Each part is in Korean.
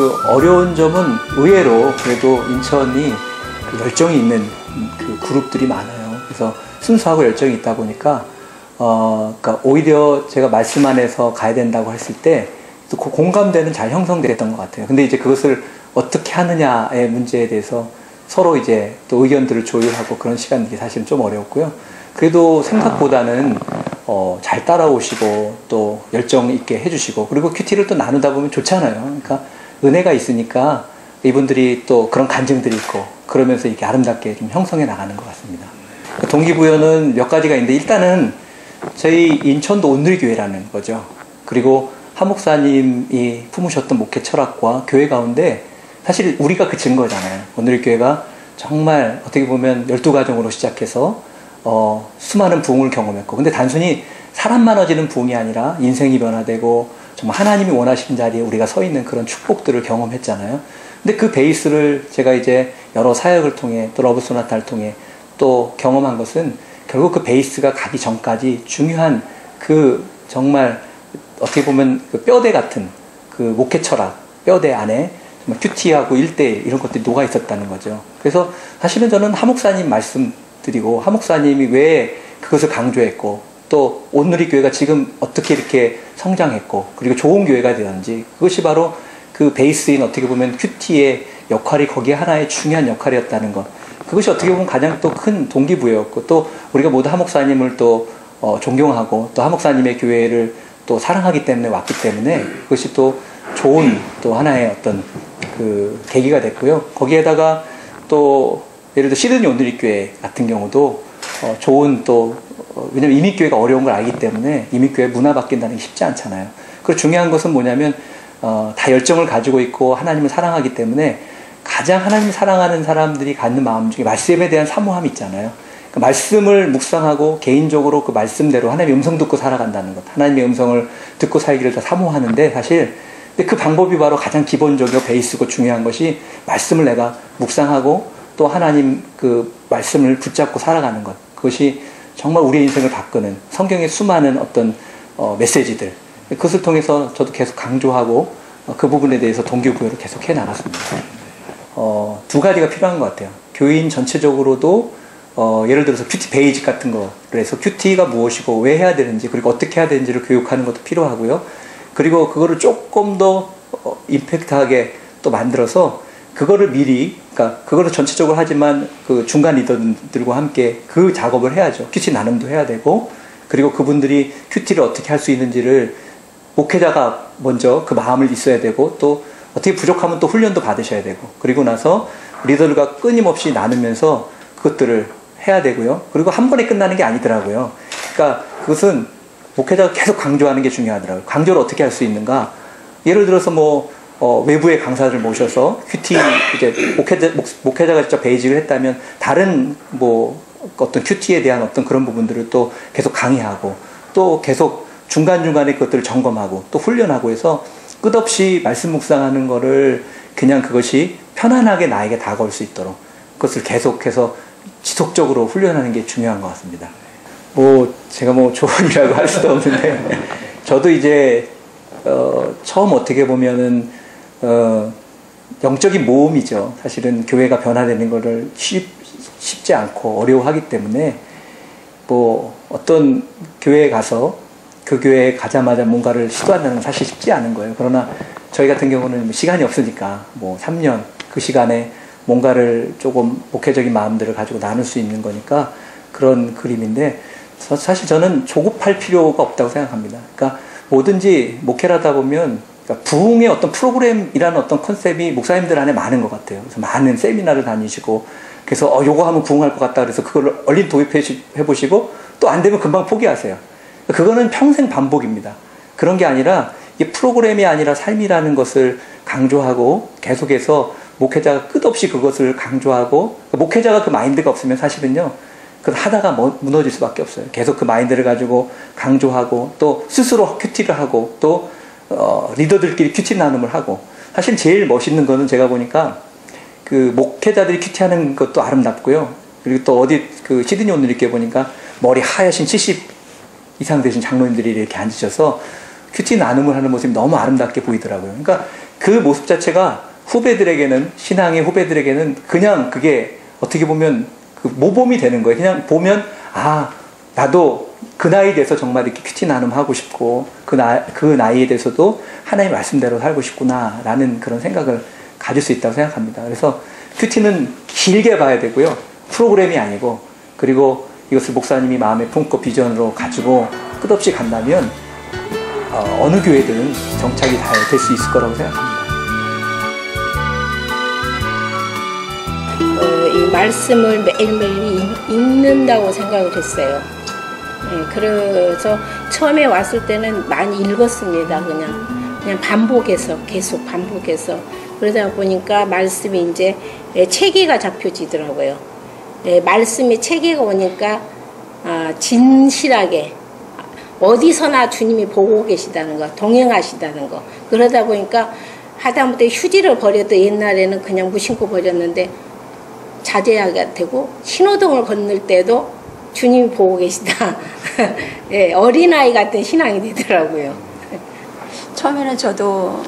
그 어려운 점은 의외로 그래도 인천이 그 열정이 있는 그 그룹들이 많아요. 그래서 순수하고 열정이 있다 보니까 그러니까 오히려 제가 말씀 안에서 가야 된다고 했을 때 또 그 공감대는 잘 형성됐던 것 같아요. 근데 이제 그것을 어떻게 하느냐의 문제에 대해서 서로 이제 또 의견들을 조율하고 그런 시간들이 사실은 좀 어려웠고요. 그래도 생각보다는 잘 따라오시고 또 열정 있게 해주시고 그리고 큐티를 또 나누다 보면 좋잖아요. 그러니까 은혜가 있으니까 이분들이 또 그런 간증들이 있고 그러면서 이렇게 아름답게 좀 형성해 나가는 것 같습니다. 동기부여는 몇 가지가 있는데 일단은 저희 인천도 온누리교회라는 거죠. 그리고 하 목사님이 품으셨던 목회 철학과 교회 가운데 사실 우리가 그 증거잖아요. 온누리교회가 정말 어떻게 보면 12가정으로 시작해서 수많은 부흥을 경험했고 근데 단순히 사람 많아지는 부흥이 아니라 인생이 변화되고 정말 하나님이 원하시는 자리에 우리가 서 있는 그런 축복들을 경험했잖아요. 근데 그 베이스를 제가 이제 여러 사역을 통해 또 러브 소나타를 통해 또 경험한 것은 결국 그 베이스가 가기 전까지 중요한 그 정말 어떻게 보면 그 뼈대 같은 그 목회 철학 뼈대 안에 정말 큐티하고 1대1 이런 것들이 녹아 있었다는 거죠. 그래서 사실은 저는 하 목사님 말씀드리고 하 목사님이 왜 그것을 강조했고 또 온누리교회가 지금 어떻게 이렇게 성장했고 그리고 좋은 교회가 되었는지 그것이 바로 그 베이스인 어떻게 보면 큐티의 역할이 거기에 하나의 중요한 역할이었다는 것. 그것이 어떻게 보면 가장 또 큰 동기부여였고 또 우리가 모두 하 목사님을 또 존경하고 또 하 목사님의 교회를 또 사랑하기 때문에 왔기 때문에 그것이 또 좋은 또 하나의 어떤 그 계기가 됐고요. 거기에다가 또 예를 들어 시드니 온누리교회 같은 경우도 좋은 또 왜냐면 이민교회가 어려운 걸 알기 때문에 이민교회 문화 바뀐다는 게 쉽지 않잖아요. 그리고 중요한 것은 뭐냐면 다 열정을 가지고 있고 하나님을 사랑하기 때문에 가장 하나님을 사랑하는 사람들이 갖는 마음 중에 말씀에 대한 사모함이 있잖아요. 그 말씀을 묵상하고 개인적으로 그 말씀대로 하나님의 음성 듣고 살아간다는 것, 하나님의 음성을 듣고 살기를 다 사모하는데 사실 근데 그 방법이 바로 가장 기본적이고 베이스고 중요한 것이 말씀을 내가 묵상하고 또 하나님 그 말씀을 붙잡고 살아가는 것. 그것이 정말 우리의 인생을 바꾸는 성경의 수많은 어떤 메시지들 그것을 통해서 저도 계속 강조하고 그 부분에 대해서 동기부여를 계속 해 나갔습니다. 두 가지가 필요한 것 같아요. 교인 전체적으로도 예를 들어서 큐티 베이직 같은 거를 해서 큐티가 무엇이고 왜 해야 되는지 그리고 어떻게 해야 되는지를 교육하는 것도 필요하고요. 그리고 그거를 조금 더 임팩트하게 또 만들어서 그거를 미리 그러니까 그거를 전체적으로 하지만 그 중간 리더들과 함께 그 작업을 해야죠. 큐티 나눔도 해야 되고 그리고 그분들이 큐티를 어떻게 할 수 있는지를 목회자가 먼저 그 마음을 있어야 되고 또 어떻게 부족하면 또 훈련도 받으셔야 되고 그리고 나서 리더들과 끊임없이 나누면서 그것들을 해야 되고요. 그리고 한 번에 끝나는 게 아니더라고요. 그러니까 그것은 목회자가 계속 강조하는 게 중요하더라고요. 강조를 어떻게 할 수 있는가? 예를 들어서 뭐 외부의 강사를 모셔서 큐티 이제 목회자가 직접 베이직을 했다면 다른 뭐 어떤 큐티에 대한 어떤 그런 부분들을 또 계속 강의하고 또 계속 중간중간에 그것들을 점검하고 또 훈련하고 해서 끝없이 말씀 묵상하는 거를 그냥 그것이 편안하게 나에게 다가올 수 있도록 그것을 계속해서 지속적으로 훈련하는 게 중요한 것 같습니다. 뭐 제가 뭐 조언이라고 할 수도 없는데 저도 이제 처음 어떻게 보면은 영적인 모험이죠. 사실은 교회가 변화되는 거를 쉽지 않고 어려워하기 때문에 뭐 어떤 교회에 가서 그 교회에 가자마자 뭔가를 시도한다는 건 사실 쉽지 않은 거예요. 그러나 저희 같은 경우는 시간이 없으니까 뭐 3년 그 시간에 뭔가를 조금 목회적인 마음들을 가지고 나눌 수 있는 거니까 그런 그림인데 사실 저는 조급할 필요가 없다고 생각합니다. 그러니까 뭐든지 목회를 하다 보면 그러니까 부흥의 어떤 프로그램이라는 어떤 컨셉이 목사님들 안에 많은 것 같아요. 그래서 많은 세미나를 다니시고 그래서 요거 하면 부흥할 것 같다 그래서 그걸 얼른 도입해 보시고 또 안 되면 금방 포기하세요. 그거는 평생 반복입니다. 그런 게 아니라 이게 프로그램이 아니라 삶이라는 것을 강조하고 계속해서 목회자가 끝없이 그것을 강조하고 목회자가 그 마인드가 없으면 사실은요 그걸 하다가 무너질 수밖에 없어요. 계속 그 마인드를 가지고 강조하고 또 스스로 큐티를 하고 또 리더들끼리 큐티 나눔을 하고 사실 제일 멋있는 거는 제가 보니까 그 목회자들이 큐티하는 것도 아름답고요. 그리고 또 어디 그 시드니 온누리교회 보니까 머리 하얗신 70 이상 되신 장로님들이 이렇게 앉으셔서 큐티 나눔을 하는 모습이 너무 아름답게 보이더라고요. 그러니까 그 모습 자체가 후배들에게는, 신앙의 후배들에게는 그냥 그게 어떻게 보면 그 모범이 되는 거예요. 그냥 보면, 아, 나도 그 나이 돼서 정말 이렇게 큐티 나눔하고 싶고, 그 나이에 대해서도 하나님 말씀대로 살고 싶구나, 라는 그런 생각을 가질 수 있다고 생각합니다. 그래서 큐티는 길게 봐야 되고요. 프로그램이 아니고, 그리고 이것을 목사님이 마음에 품고 비전으로 가지고 끝없이 간다면, 어느 교회든 정착이 잘 될 수 있을 거라고 생각합니다. 이 말씀을 매일매일 읽는다고 생각을 했어요. 네, 그래서 처음에 왔을 때는 많이 읽었습니다. 그냥 반복해서, 계속 반복해서. 그러다 보니까 말씀이 이제 체계가 잡혀지더라고요. 말씀이 체계가 오니까 진실하게 어디서나 주님이 보고 계시다는 거, 동행하시다는 거. 그러다 보니까 하다못해 휴지를 버려도 옛날에는 그냥 무심코 버렸는데 자제하게 되고, 신호등을 건널 때도 주님이 보고 계시다. 예, 어린아이 같은 신앙이 되더라고요. 처음에는 저도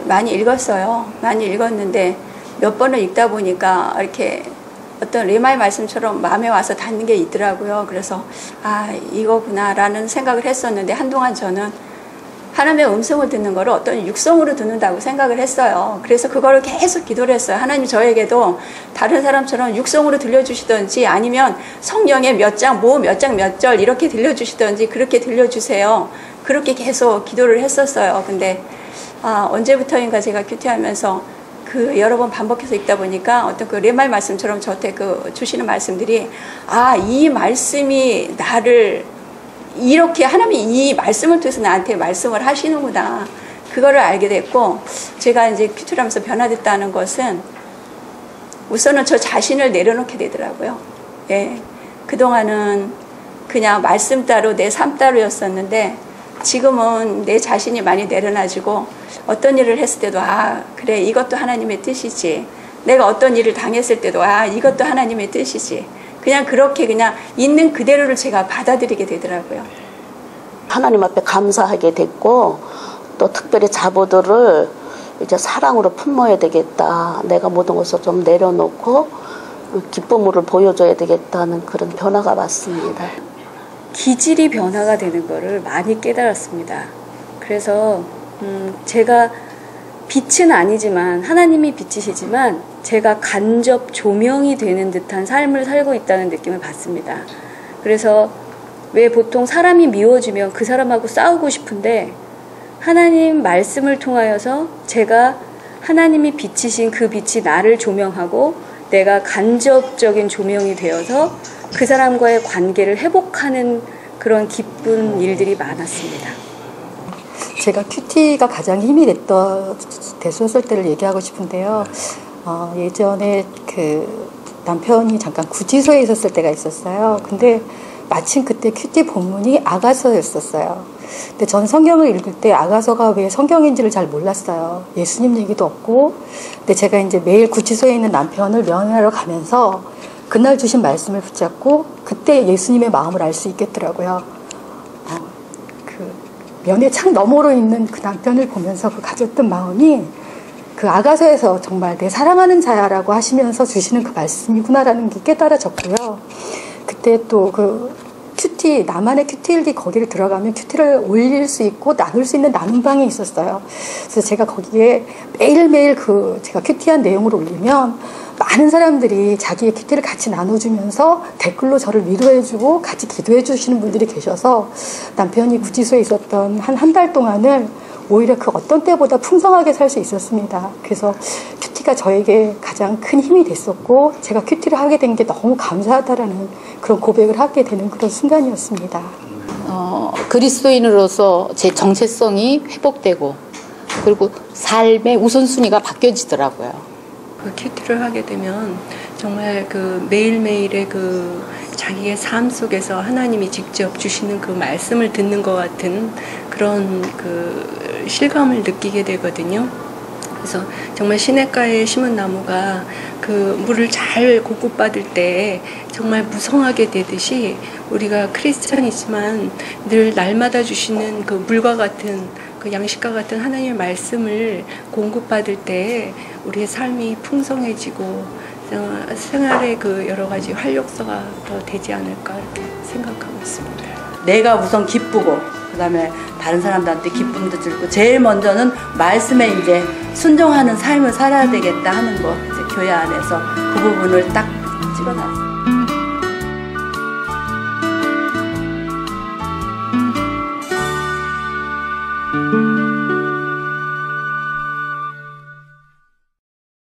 많이 읽었어요. 많이 읽었는데 몇 번을 읽다 보니까 이렇게 어떤 레마의 말씀처럼 마음에 와서 닿는 게 있더라고요. 그래서 아, 이거구나 라는 생각을 했었는데, 한동안 저는 하나님의 음성을 듣는 거를 어떤 육성으로 듣는다고 생각을 했어요. 그래서 그거를 계속 기도를 했어요. 하나님, 저에게도 다른 사람처럼 육성으로 들려주시든지, 아니면 성령의 몇 장, 몇 장, 몇 절 이렇게 들려주시든지 그렇게 들려주세요. 그렇게 계속 기도를 했었어요. 근데 언제부터인가 제가 큐티하면서 여러 번 반복해서 읽다 보니까 어떤 그 레마의 말씀처럼 저한테 주시는 말씀들이, 이 말씀이 나를 이렇게, 하나님이 이 말씀을 통해서 나한테 말씀을 하시는구나. 그거를 알게 됐고, 제가 이제 큐티를 하면서 변화됐다는 것은 우선은 저 자신을 내려놓게 되더라고요. 예. 그동안은 그냥 말씀 따로, 내 삶 따로였었는데, 지금은 내 자신이 많이 내려놔지고, 어떤 일을 했을 때도 그래, 이것도 하나님의 뜻이지. 내가 어떤 일을 당했을 때도 이것도 하나님의 뜻이지. 그냥 그렇게 그냥 있는 그대로를 제가 받아들이게 되더라고요. 하나님 앞에 감사하게 됐고, 또 특별히 자보들을 이제 사랑으로 품어야 되겠다. 내가 모든 것을 좀 내려놓고 기쁨으로 보여줘야 되겠다는 그런 변화가 왔습니다. 기질이 변화가 되는 거를 많이 깨달았습니다. 그래서 제가 빛은 아니지만, 하나님이 빛이시지만 제가 간접 조명이 되는 듯한 삶을 살고 있다는 느낌을 받습니다. 그래서 왜 보통 사람이 미워지면 그 사람하고 싸우고 싶은데, 하나님 말씀을 통하여서 제가 하나님이 빛이신 그 빛이 나를 조명하고 내가 간접적인 조명이 되어서 그 사람과의 관계를 회복하는 그런 기쁜 일들이 많았습니다. 제가 큐티가 가장 힘이 됐었을 때를 얘기하고 싶은데요. 예전에 남편이 잠깐 구치소에 있었을 때가 있었어요. 근데 마침 그때 큐티 본문이 아가서였었어요. 근데 전 성경을 읽을 때 아가서가 왜 성경인지를 잘 몰랐어요. 예수님 얘기도 없고. 근데 제가 이제 매일 구치소에 있는 남편을 면회하러 가면서 그날 주신 말씀을 붙잡고 그때 예수님의 마음을 알 수 있겠더라고요. 면회 창 너머로 있는 그 남편을 보면서 가졌던 마음이 아가서에서 정말 내 사랑하는 자야라고 하시면서 주시는 그 말씀이구나라는 게 깨달아졌고요. 그때 또 큐티, 나만의 큐티일기 거기를 들어가면 큐티를 올릴 수 있고 나눌 수 있는 나눔방이 있었어요. 그래서 제가 거기에 매일매일 제가 큐티한 내용을 올리면 많은 사람들이 자기의 큐티를 같이 나눠주면서 댓글로 저를 위로해주고 같이 기도해주시는 분들이 계셔서 남편이 구치소에 있었던 한 달 동안을 오히려 그 어떤 때보다 풍성하게 살 수 있었습니다. 그래서 큐티가 저에게 가장 큰 힘이 됐었고, 제가 큐티를 하게 된 게 너무 감사하다라는 그런 고백을 하게 되는 그런 순간이었습니다. 그리스도인으로서 제 정체성이 회복되고, 그리고 삶의 우선순위가 바뀌어지더라고요. 큐티를 하게 되면 정말 매일매일의 자기의 삶 속에서 하나님이 직접 주시는 그 말씀을 듣는 것 같은 그런 실감을 느끼게 되거든요. 그래서 정말 시냇가에 심은 나무가 물을 잘 공급받을 때 정말 무성하게 되듯이, 우리가 크리스찬이지만 늘 날마다 주시는 물과 같은 그 양식과 같은 하나님의 말씀을 공급받을 때 우리의 삶이 풍성해지고 생활의 그 여러 가지 활력소가 더 되지 않을까 이렇게 생각하고 있습니다. 내가 우선 기쁘고 그다음에 다른 사람들한테 기쁨도 들고 제일 먼저는 말씀에 이제 순종하는 삶을 살아야 되겠다 하는 거 이제 교회 안에서 그 부분을 딱 찍어놨습니다.